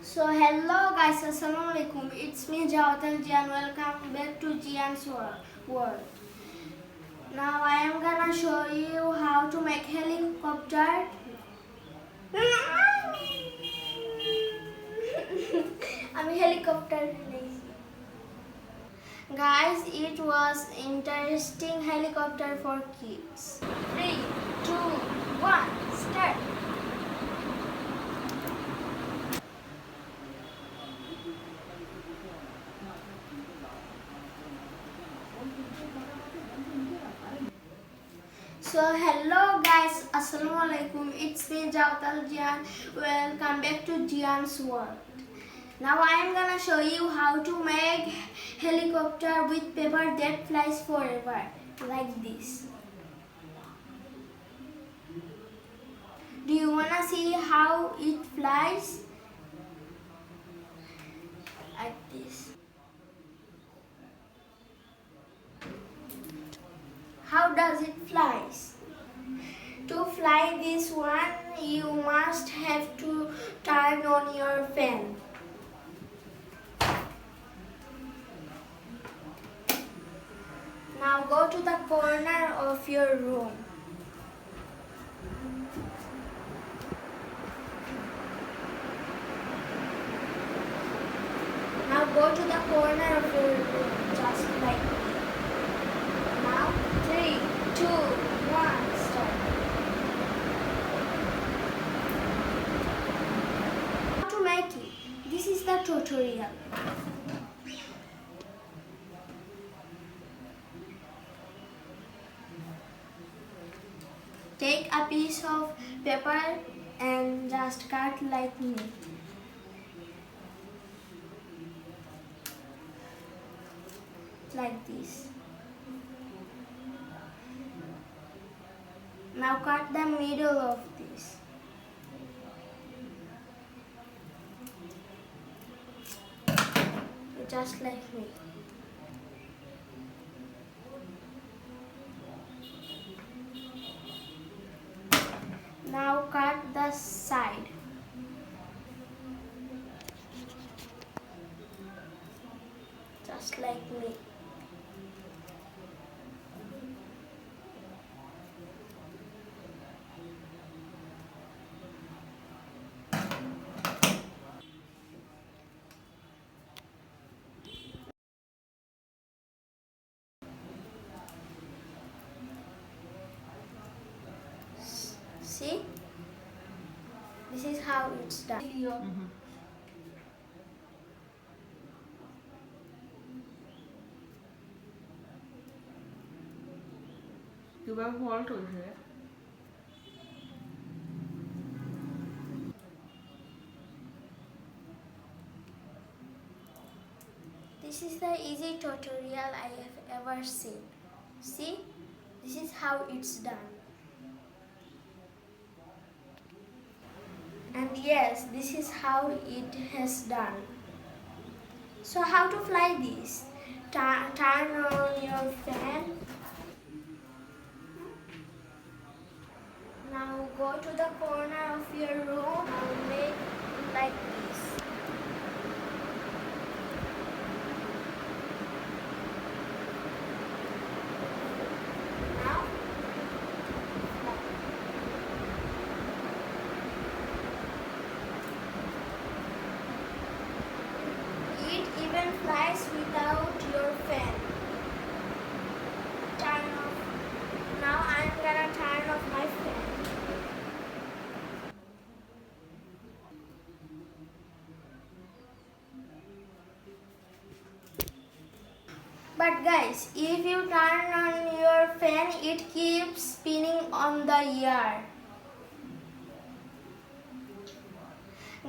So hello guys, assalamualaikum. It's me Zawad and Zian. Welcome back to Zian's world. Now I am gonna show you how to make helicopter. I'm a helicopter. Guys, it was interesting helicopter for kids. 3, 2, 1, start. So hello guys, assalamualaikum. It's me Zawad Zian. Welcome back to Zian's world. Now I am gonna show you how to make helicopter with paper that flies forever, like this. Do you wanna see how it flies? Like this. How does it flies? To fly this one, you must have to turn on your fan. Now go to the corner of your room. Now go to the corner of your room, just like this. Now 3, 2, 1, start. How to make it? This is the tutorial. Take a piece of paper and just cut like me. Like this. Now cut the middle of this. Just like me. Now cut the side. Just like me. See? This is how it's done. কিভাবে fault হয়েছে? This is the easy tutorial I have ever seen. See? This is how it's done. And yes, this is how it has done. So how to fly this? Turn on your fan. Now go to the corner of your room and make like this. Now, it even flies without your fan. Turn off. Now I'm gonna turn off my fan. But guys, if you turn on your fan, it keeps spinning on the air.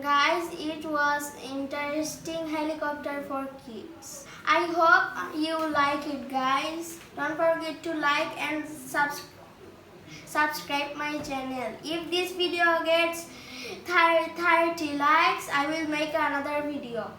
Guys, it was interesting helicopter for kids. I hope you like it, guys. Don't forget to like and subscribe my channel. If this video gets 30 likes, I will make another video.